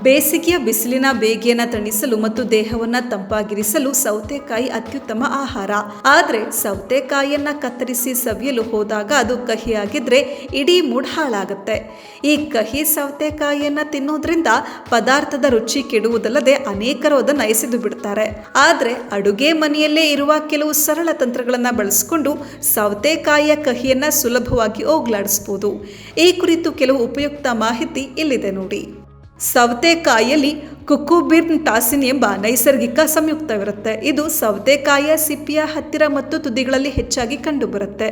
ಬೇಸಿಗೆಯ ಬಿಸಿಲಿನ ಬೇಗೆಯನ್ನು ತಣಿಸಲು ಮತ್ತು ದೇಹವನ್ನು ತಂಪಾಗಿರಿಸಲು ಸೌತೆಕಾಯಿ ಅತ್ಯುತ್ತಮ ಆಹಾರ. ಆದರೆ ಸೌತೆಕಾಯಿಯನ್ನ ಕತ್ತರಿಸಿ ಸವಿಯಲು ಹೋದಾಗ ಅದು ಕಹಿಯಾಗಿದ್ರೆ ಇಡೀ ಮೂಡ್ ಹಾಳಾಗುತ್ತೆ. ಈ ಕಹಿ ಸೌತೆಕಾಯಿಯನ್ನ ತಿನ್ನೋದ್ರಿಂದ ಪದಾರ್ಥದ ರುಚಿ ಕೆಡುವುದಲ್ಲದೆ ಅನೇಕರು ಅದನ್ನು ಎಸೆದು ಬಿಡ್ತಾರೆ. ಆದರೆ ಅಡುಗೆ ಮನೆಯಲ್ಲೇ ಇರುವ ಕೆಲವು ಸರಳ ತಂತ್ರಗಳನ್ನು ಬಳಸಿಕೊಂಡು ಸೌತೆಕಾಯಿಯ ಕಹಿಯನ್ನ ಸುಲಭವಾಗಿ ಹೋಗಲಾಡಿಸಬಹುದು. ಈ ಕುರಿತು ಕೆಲವು ಉಪಯುಕ್ತ ಮಾಹಿತಿ ಇಲ್ಲಿದೆ ನೋಡಿ. ಸೌತೆಕಾಯಿಯಲ್ಲಿ ಕುಕುಬಿರ್ನ್ ಟಾಸಿನ್ ಎಂಬ ನೈಸರ್ಗಿಕ ಸಂಯುಕ್ತವಿರುತ್ತೆ. ಇದು ಸೌತೆಕಾಯಿಯ ಸಿಪ್ಪಿಯ ಹತ್ತಿರ ಮತ್ತು ತುದಿಗಳಲ್ಲಿ ಹೆಚ್ಚಾಗಿ ಕಂಡುಬರುತ್ತೆ.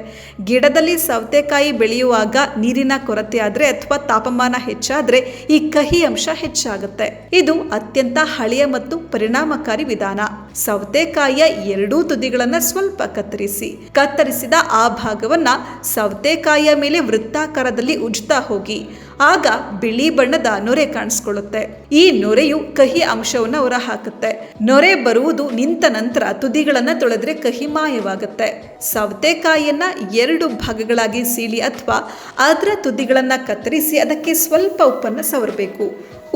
ಗಿಡದಲ್ಲಿ ಸೌತೆಕಾಯಿ ಬೆಳೆಯುವಾಗ ನೀರಿನ ಕೊರತೆ ಆದರೆ ಅಥವಾ ತಾಪಮಾನ ಹೆಚ್ಚಾದರೆ ಈ ಕಹಿ ಅಂಶ ಹೆಚ್ಚಾಗುತ್ತೆ. ಇದು ಅತ್ಯಂತ ಹಳೆಯ ಮತ್ತು ಪರಿಣಾಮಕಾರಿ ವಿಧಾನ. ಸೌತೆಕಾಯಿಯ ಎರಡೂ ತುದಿಗಳನ್ನು ಸ್ವಲ್ಪ ಕತ್ತರಿಸಿದ ಆ ಭಾಗವನ್ನ ಸೌತೆಕಾಯಿಯ ಮೇಲೆ ವೃತ್ತಾಕಾರದಲ್ಲಿ ಉಜ್ತಾ ಹೋಗಿ. ಆಗ ಬಿಳಿ ಬಣ್ಣದ ನೊರೆ ಕಾಣಿಸ್ಕೊಳ್ಳುತ್ತೆ. ಈ ನೊರೆಯು ಕಹಿ ಅಂಶವನ್ನು ಹೊರಹಾಕುತ್ತೆ. ನೊರೆ ಬರುವುದು ನಿಂತ ನಂತರ ತುದಿಗಳನ್ನ ತೊಳೆದ್ರೆ ಕಹಿ ಮಾಯವಾಗುತ್ತೆ. ಸೌತೆಕಾಯಿಯನ್ನ 2 ಭಾಗಗಳಾಗಿ ಸೀಳಿ ಅಥವಾ ಅದರ ತುದಿಗಳನ್ನ ಕತ್ತರಿಸಿ ಅದಕ್ಕೆ ಸ್ವಲ್ಪ ಉಪ್ಪನ್ನು ಸವರಬೇಕು.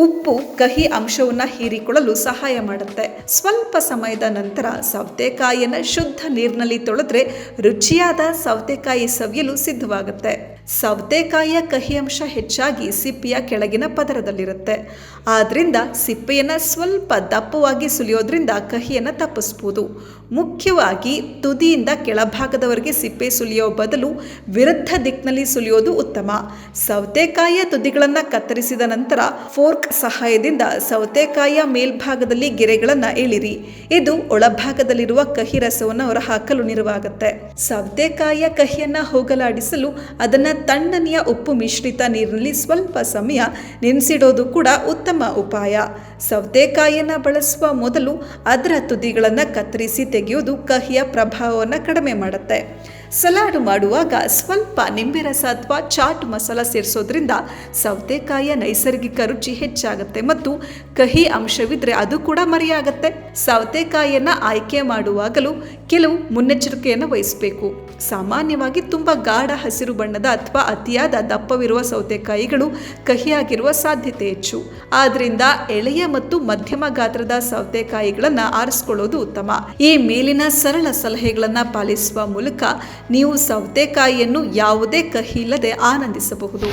ಉಪ್ಪು ಕಹಿ ಅಂಶವನ್ನು ಹೀರಿಕೊಳ್ಳಲು ಸಹಾಯ ಮಾಡುತ್ತೆ. ಸ್ವಲ್ಪ ಸಮಯದ ನಂತರ ಸೌತೆಕಾಯಿಯನ್ನು ಶುದ್ಧ ನೀರಿನಲ್ಲಿ ತೊಳೆದ್ರೆ ರುಚಿಯಾದ ಸೌತೆಕಾಯಿ ಸವಿಯಲು ಸಿದ್ಧವಾಗುತ್ತೆ. ಸೌತೆಕಾಯಿಯ ಕಹಿ ಅಂಶ ಹೆಚ್ಚಾಗಿ ಸಿಪ್ಪೆಯ ಕೆಳಗಿನ ಪದರದಲ್ಲಿರುತ್ತೆ. ಆದ್ರಿಂದ ಸಿಪ್ಪೆಯನ್ನು ಸ್ವಲ್ಪ ದಪ್ಪವಾಗಿ ಸುಲಿಯೋದ್ರಿಂದ ಕಹಿಯನ್ನು ತಪ್ಪಿಸ್ಬೋದು. ಮುಖ್ಯವಾಗಿ ತುದಿಯಿಂದ ಕೆಳಭಾಗದವರೆಗೆ ಸಿಪ್ಪೆ ಸುಲಿಯೋ ಬದಲು ವಿರುದ್ಧ ದಿಕ್ಕಿನಲ್ಲಿ ಸುಲಿಯೋದು ಉತ್ತಮ. ಸೌತೆಕಾಯಿಯ ತುದಿಗಳನ್ನು ಕತ್ತರಿಸಿದ ನಂತರ ಫೋರ್ಕ್ ಸಹಾಯದಿಂದ ಸೌತೆಕಾಯಿಯ ಮೇಲ್ಭಾಗದಲ್ಲಿ ಗೆರೆಗಳನ್ನು ಎಳಿರಿ. ಇದು ಒಳಭಾಗದಲ್ಲಿರುವ ಕಹಿ ರಸವನ್ನು ಹೊರಹಾಕಲು ನೆರವಾಗುತ್ತೆ. ಸೌತೆಕಾಯಿಯ ಕಹಿಯನ್ನು ಹೋಗಲಾಡಿಸಲು ಅದನ್ನು ತಣ್ಣನೆಯ ಉಪ್ಪು ಮಿಶ್ರಿತ ನೀರಿನಲ್ಲಿ ಸ್ವಲ್ಪ ಸಮಯ ನೆನೆಸಿಡೋದು ಕೂಡ ಉತ್ತಮ ಉಪಾಯ. ಸೌತೆಕಾಯಿಯನ್ನು ಬಳಸುವ ಮೊದಲು ಅದರ ತುದಿಗಳನ್ನು ಕತ್ತರಿಸಿ ತೆಗೆಯೋದು ಕಹಿಯ ಪ್ರಭಾವವನ್ನು ಕಡಿಮೆ ಮಾಡುತ್ತೆ. ಸಲಾಡ್ ಮಾಡುವಾಗ ಸ್ವಲ್ಪ ನಿಂಬೆ ರಸ ಅಥವಾ ಚಾಟ್ ಮಸಾಲ ಸೇರಿಸೋದ್ರಿಂದ ಸೌತೆಕಾಯಿಯ ನೈಸರ್ಗಿಕ ರುಚಿ ಹೆಚ್ಚಾಗುತ್ತೆ ಮತ್ತು ಕಹಿ ಅಂಶವಿದ್ರೆ ಅದು ಕೂಡ ಮರೆಯಾಗುತ್ತೆ. ಸೌತೆಕಾಯಿಯನ್ನು ಆಯ್ಕೆ ಮಾಡುವಾಗಲೂ ಕೆಲವು ಮುನ್ನೆಚ್ಚರಿಕೆಯನ್ನು ವಹಿಸಬೇಕು. ಸಾಮಾನ್ಯವಾಗಿ ತುಂಬ ಗಾಢ ಹಸಿರು ಬಣ್ಣದ ಅಥವಾ ಅತಿಯಾದ ದಪ್ಪವಿರುವ ಸೌತೆಕಾಯಿಗಳು ಕಹಿಯಾಗಿರುವ ಸಾಧ್ಯತೆ ಹೆಚ್ಚು. ಆದ್ರಿಂದ ಎಳೆಯ ಮತ್ತು ಮಧ್ಯಮ ಗಾತ್ರದ ಸೌತೆಕಾಯಿಗಳನ್ನು ಆರಿಸಿಕೊಳ್ಳೋದು ಉತ್ತಮ. ಈ ಮೇಲಿನ ಸರಳ ಸಲಹೆಗಳನ್ನು ಪಾಲಿಸುವ ಮೂಲಕ ನೀವು ಸೌತೆಕಾಯಿಯನ್ನು ಯಾವುದೇ ಕಹಿ ಇಲ್ಲದೆ ಆನಂದಿಸಬಹುದು.